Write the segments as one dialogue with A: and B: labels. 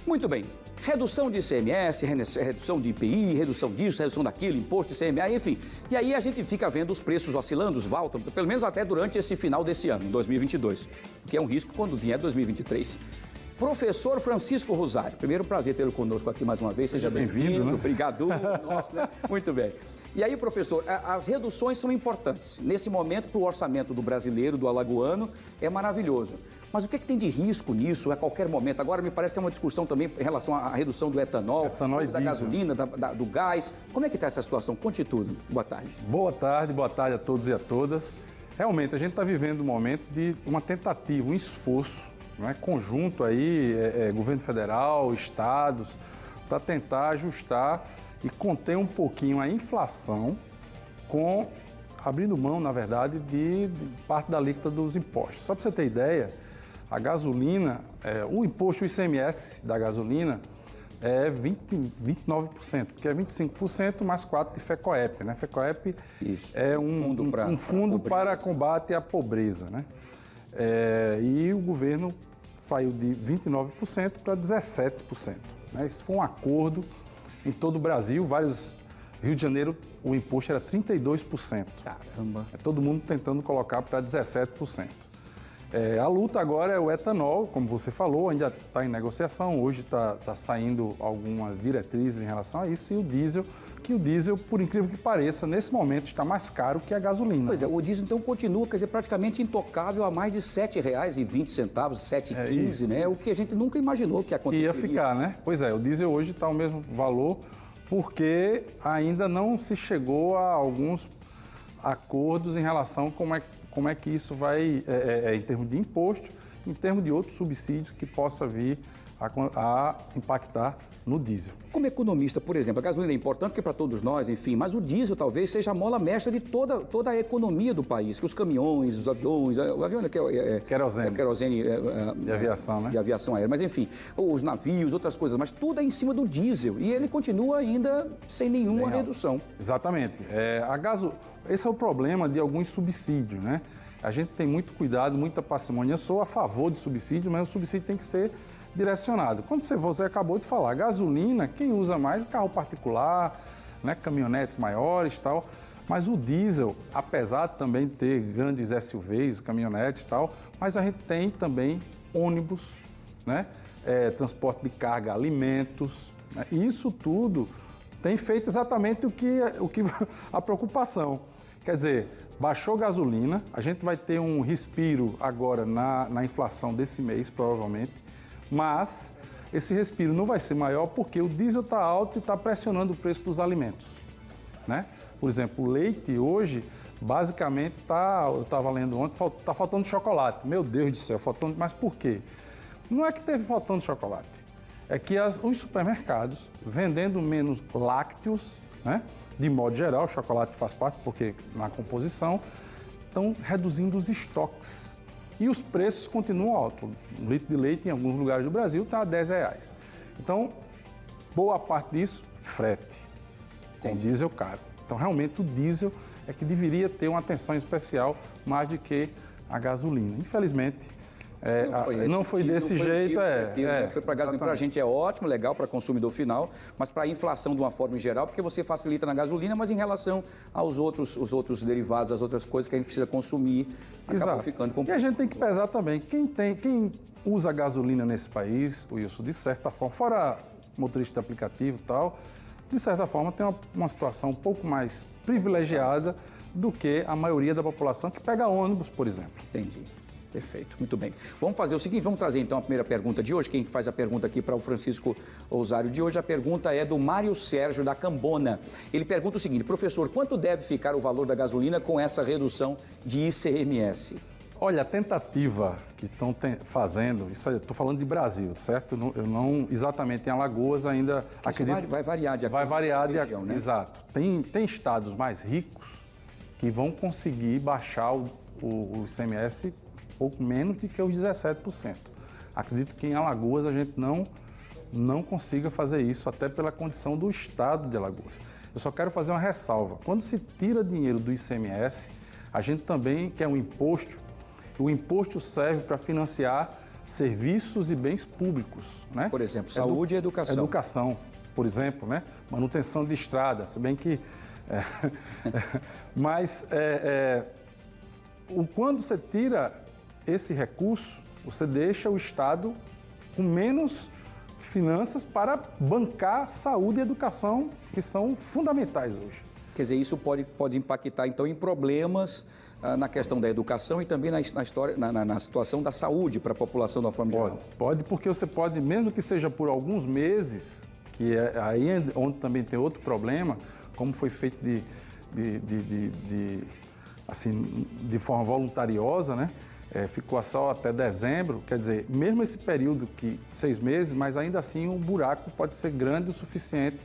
A: Muito bem. Redução de ICMS, redução de IPI, redução disso, redução daquilo, imposto de ICMS, enfim. E aí a gente fica vendo os preços oscilando, voltam, pelo menos até durante esse final desse ano, 2022, que é um risco quando vier 2023. Professor Francisco Rosário, primeiro prazer tê-lo conosco aqui mais uma vez, seja bem-vindo.
B: Né?
A: Obrigado. Nossa, né? Muito bem. E aí, professor, as reduções são importantes. Nesse momento, para o orçamento do brasileiro, do alagoano, é maravilhoso. Mas o que é que tem de risco nisso a qualquer momento? Agora me parece que tem uma discussão também em relação à redução do etanol da gasolina, do gás. Como é que está essa situação? Conte tudo. Boa tarde.
B: Boa tarde a todos e a todas. Realmente, a gente está vivendo um momento de uma tentativa, um esforço, né, conjunto aí, governo federal, estados, para tentar ajustar e conter um pouquinho a inflação abrindo mão, na verdade, de parte da alíquota dos impostos. Só para você ter ideia, a gasolina, o imposto, o ICMS da gasolina é 29%, que é 25% mais 4% de FECOEP, né? FECOEP é um fundo para combate à pobreza, né? E o governo saiu de 29% para 17%. Né? Isso foi um acordo em todo o Brasil, Rio de Janeiro, o imposto era 32%.
A: Caramba!
B: Todo mundo tentando colocar para 17%. A luta agora é o etanol, como você falou, ainda está em negociação, hoje está saindo algumas diretrizes em relação a isso, e o diesel, por incrível que pareça, nesse momento está mais caro que a gasolina.
A: Pois é, o diesel então continua, quer dizer, praticamente intocável a mais de R$ 7,20, R$ 7,15, né? O que a gente nunca imaginou que aconteceria.
B: Ia ficar, né? Pois é, o diesel hoje está o mesmo valor, porque ainda não se chegou a alguns acordos em relação a como é que isso vai, em termos de imposto, em termos de outros subsídios que possa vir a impactar no diesel.
A: Como economista, por exemplo, a gasolina é importante porque para todos nós, enfim, mas o diesel talvez seja a mola mestra de toda a economia do país, que os caminhões, os aviões, o avião
B: querosene de aviação, né?
A: De aviação aérea, mas enfim, os navios, outras coisas, mas tudo é em cima do diesel e ele continua ainda sem nenhuma redução.
B: Exatamente. Esse é o problema de alguns subsídios, né? A gente tem muito cuidado, muita parcimônia. Eu sou a favor de subsídio, mas o subsídio tem que ser direcionado. Quando você acabou de falar, gasolina, quem usa mais é carro particular, né, caminhonetes maiores e tal, mas o diesel, apesar de também ter grandes SUVs, caminhonetes e tal, mas a gente tem também ônibus, né, transporte de carga, alimentos, né, e isso tudo tem feito exatamente o que a preocupação. Quer dizer, baixou gasolina, a gente vai ter um respiro agora na inflação desse mês, provavelmente, mas esse respiro não vai ser maior porque o diesel está alto e está pressionando o preço dos alimentos, né? Por exemplo, o leite hoje, basicamente, eu estava lendo ontem, está faltando chocolate. Meu Deus do céu, faltando, mas por quê? Não é que teve faltando chocolate, é que os supermercados, vendendo menos lácteos, né? De modo geral, o chocolate faz parte, porque na composição, estão reduzindo os estoques. E os preços continuam altos. Um litro de leite, em alguns lugares do Brasil, está a R$10. Então, boa parte disso, frete, com diesel caro. Então, realmente, o diesel é que deveria ter uma atenção especial mais do que a gasolina. Infelizmente, não foi desse jeito.
A: Foi para a gasolina, para a gente é ótimo, legal para o consumidor final, mas para a inflação de uma forma em geral, porque você facilita na gasolina, mas em relação aos outros derivados, as outras coisas que a gente precisa consumir, acaba ficando complicado.
B: E a gente tem que pesar também, quem usa gasolina nesse país, Wilson, de certa forma, fora motorista de aplicativo e tal, de certa forma tem uma situação um pouco mais privilegiada do que a maioria da população que pega ônibus, por exemplo.
A: Entendi. Perfeito, muito bem. Vamos fazer o seguinte, vamos trazer então a primeira pergunta de hoje. Quem faz a pergunta aqui para o Francisco Rosário de hoje, a pergunta é do Mário Sérgio da Cambona. Ele pergunta o seguinte: professor, quanto deve ficar o valor da gasolina com essa redução de ICMS?
B: Olha, a tentativa que estão fazendo, isso estou falando de Brasil, certo? Eu não exatamente em Alagoas ainda acredito.
A: Vai variar de acordo
B: com a
A: região, né?
B: Exato. Tem estados mais ricos que vão conseguir baixar o ICMS pouco menos do que os 17%. Acredito que em Alagoas a gente não consiga fazer isso, até pela condição do estado de Alagoas. Eu só quero fazer uma ressalva. Quando se tira dinheiro do ICMS, a gente também quer um imposto. O imposto serve para financiar serviços e bens públicos, né?
A: Por exemplo, saúde e educação.
B: Educação, por exemplo, né? Manutenção de estrada, se bem que... quando você tira esse recurso, você deixa o Estado com menos finanças para bancar saúde e educação, que são fundamentais hoje.
A: Quer dizer, isso pode impactar, então, em problemas na questão da educação e também na situação da saúde para a população de uma forma geral.
B: Pode, porque você pode, mesmo que seja por alguns meses, que é aí onde também tem outro problema, como foi feito de forma voluntariosa, né? Ficou só até dezembro, quer dizer, mesmo esse período 6 meses, mas ainda assim o buraco pode ser grande o suficiente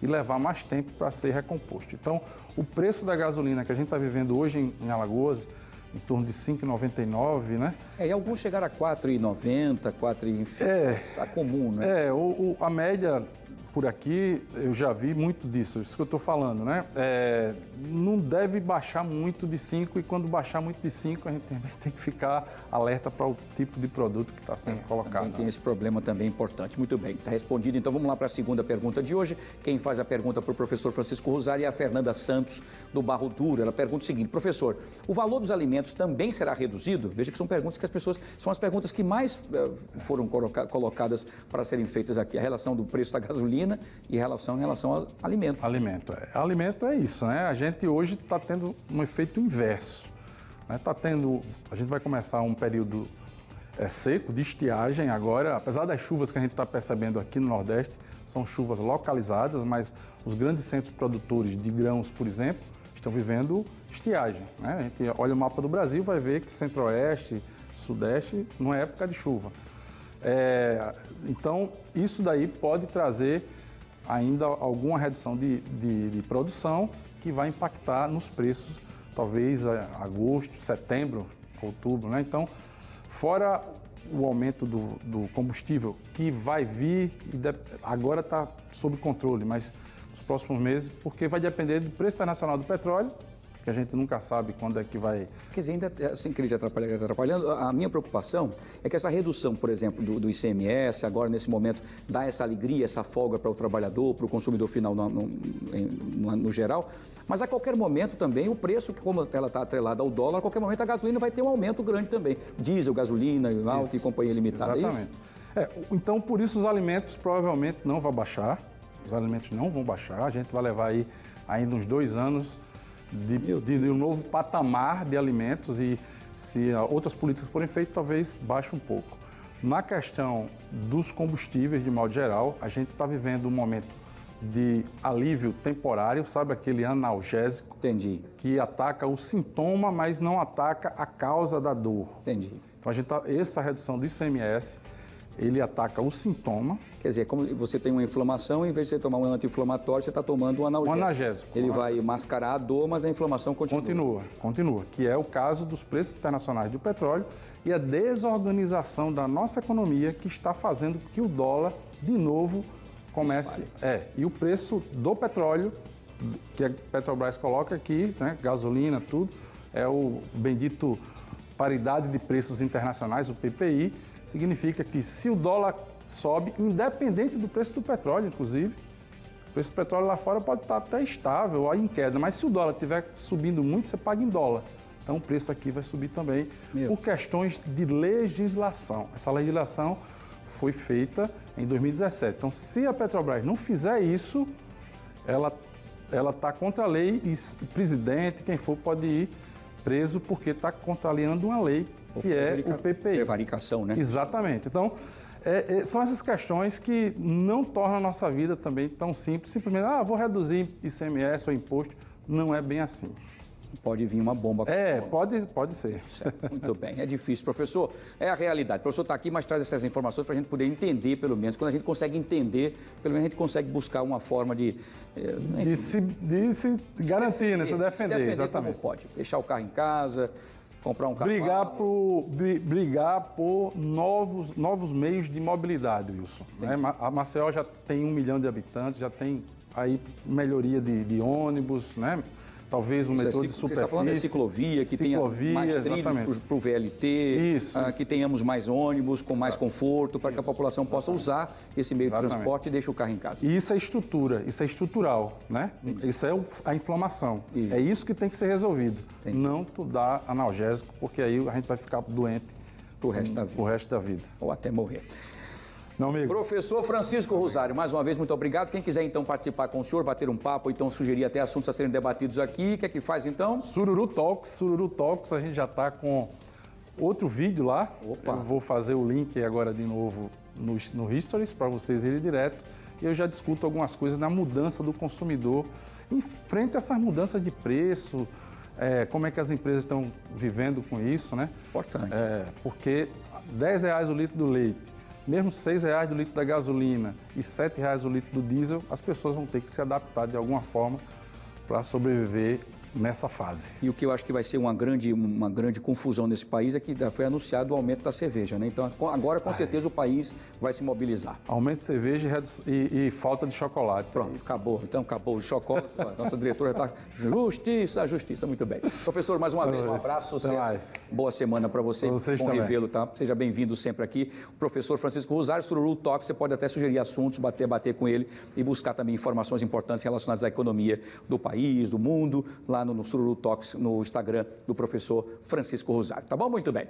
B: e levar mais tempo para ser recomposto. Então, o preço da gasolina que a gente está vivendo hoje em Alagoas, em torno de R$ 5,99, né?
A: E alguns chegaram a R$ 4,90, a comum, né?
B: A média por aqui, eu já vi muito disso, isso que eu estou falando, né? Não deve baixar muito de 5 e quando baixar muito de 5, a gente tem que ficar alerta para o tipo de produto que está sendo colocado.
A: Também tem esse problema também importante. Muito bem, está respondido. Então vamos lá para a segunda pergunta de hoje. Quem faz a pergunta para o professor Francisco Rosário é a Fernanda Santos, do Barro Duro. Ela pergunta o seguinte: professor, o valor dos alimentos também será reduzido? Veja que são perguntas que são as perguntas que mais foram colocadas para serem feitas aqui. A relação do preço da gasolina e em relação ao alimento.
B: Alimento é isso, né? A gente hoje está tendo um efeito inverso. Né? A gente vai começar um período seco, de estiagem agora, apesar das chuvas que a gente está percebendo aqui no Nordeste, são chuvas localizadas, mas os grandes centros produtores de grãos, por exemplo, estão vivendo estiagem. Né? A gente olha o mapa do Brasil, vai ver que Centro-Oeste, Sudeste, não é época de chuva. Então, isso daí pode trazer ainda alguma redução de produção que vai impactar nos preços, talvez agosto, setembro, outubro, né? Então, fora o aumento do combustível, que vai vir, agora está sob controle, mas nos próximos meses, porque vai depender do preço internacional do petróleo, que a gente nunca sabe quando é que vai...
A: Quer dizer, ainda sem querer atrapalhando, a minha preocupação é que essa redução, por exemplo, do ICMS, agora nesse momento, dá essa alegria, essa folga para o trabalhador, para o consumidor final no geral, mas a qualquer momento também o preço, que como ela está atrelada ao dólar, a qualquer momento a gasolina vai ter um aumento grande também. Diesel, gasolina, alta e companhia limitada.
B: Exatamente. Então, por isso os alimentos provavelmente não vão baixar, a gente vai levar aí ainda uns 2 anos de um novo patamar de alimentos e se outras políticas forem feitas, talvez baixe um pouco. Na questão dos combustíveis, de modo geral, a gente está vivendo um momento de alívio temporário, sabe aquele analgésico?
A: Entendi.
B: Que ataca o sintoma, mas não ataca a causa da dor.
A: Entendi.
B: Então, essa redução do ICMS, ele ataca o sintoma.
A: Quer dizer, como você tem uma inflamação, em vez de você tomar um anti-inflamatório, você está tomando um analgésico.
B: Um analgésico.
A: Ele vai mascarar a dor, mas a inflamação continua.
B: Continua, que é o caso dos preços internacionais do petróleo e a desorganização da nossa economia que está fazendo que o dólar, de novo, comece... E o preço do petróleo, que a Petrobras coloca aqui, né, gasolina, tudo, é o bendito paridade de preços internacionais, o PPI, significa que se o dólar sobe, independente do preço do petróleo, inclusive, o preço do petróleo lá fora pode estar até estável ou em queda, mas se o dólar estiver subindo muito, você paga em dólar. Então o preço aqui vai subir também por questões de legislação. Essa legislação foi feita em 2017. Então, se a Petrobras não fizer isso, ela está contra a lei e o presidente, quem for, pode ir preso porque está contrariando uma lei que é o PPI.
A: Prevaricação, né?
B: Exatamente. Então, são essas questões que não tornam a nossa vida também tão simples. Simplesmente, vou reduzir ICMS ou imposto. Não é bem assim.
A: Pode vir uma bomba.
B: Pode ser.
A: Certo. Muito bem. É difícil, professor. É a realidade. O professor está aqui, mas traz essas informações para a gente poder entender, pelo menos. Quando a gente consegue entender, pelo menos a gente consegue buscar uma forma de
B: se garantir, né? Se defender, exatamente.
A: Como pode. Deixar o carro em casa, comprar um carro.
B: Brigar por novos meios de mobilidade, Wilson. Né? A Maceió já tem 1 milhão de habitantes, já tem aí melhoria de ônibus, né? talvez um metrô de superfície.
A: Você está falando de ciclovia, que tenha mais trilhos para o VLT, que tenhamos mais ônibus com mais conforto, para que a população possa usar esse meio de transporte e deixe o carro em casa.
B: E isso é estrutura, isso é estrutural, né? Isso é a inflamação. É isso que tem que ser resolvido. Não tu dar analgésico, porque aí a gente vai ficar doente
A: pro resto da vida.
B: Ou até morrer.
A: Meu amigo. Professor Francisco Rosário, mais uma vez, muito obrigado. Quem quiser, então, participar com o senhor, bater um papo, ou então sugerir até assuntos a serem debatidos aqui, o que é que faz, então?
B: Sururu Talks, a gente já está com outro vídeo lá.
A: Opa.
B: Eu vou fazer o link agora de novo no Histories, para vocês irem direto. E eu já discuto algumas coisas na mudança do consumidor, em frente a essas mudanças de preço, como é que as empresas estão vivendo com isso, né?
A: Importante.
B: Porque R$10 o litro do leite, mesmo R$6 do litro da gasolina e R$7 o litro do diesel, as pessoas vão ter que se adaptar de alguma forma para sobreviver nessa fase.
A: E o que eu acho que vai ser uma grande confusão nesse país é que foi anunciado o aumento da cerveja, né? Então, agora, com certeza, o país vai se mobilizar.
B: Aumento de cerveja e falta de chocolate.
A: Pronto, acabou. Então, acabou o chocolate. Nossa diretora já está... Justiça, muito bem. Professor, mais uma vez, um abraço, sucesso. Boa semana para você. Bom revê-lo, tá? Seja bem-vindo sempre aqui. O professor Francisco Rosário, Sururu Talks, você pode até sugerir assuntos, bater com ele e buscar também informações importantes relacionadas à economia do país, do mundo, lá no Sururu Talks, no Instagram do professor Francisco Rosário. Tá bom? Muito bem.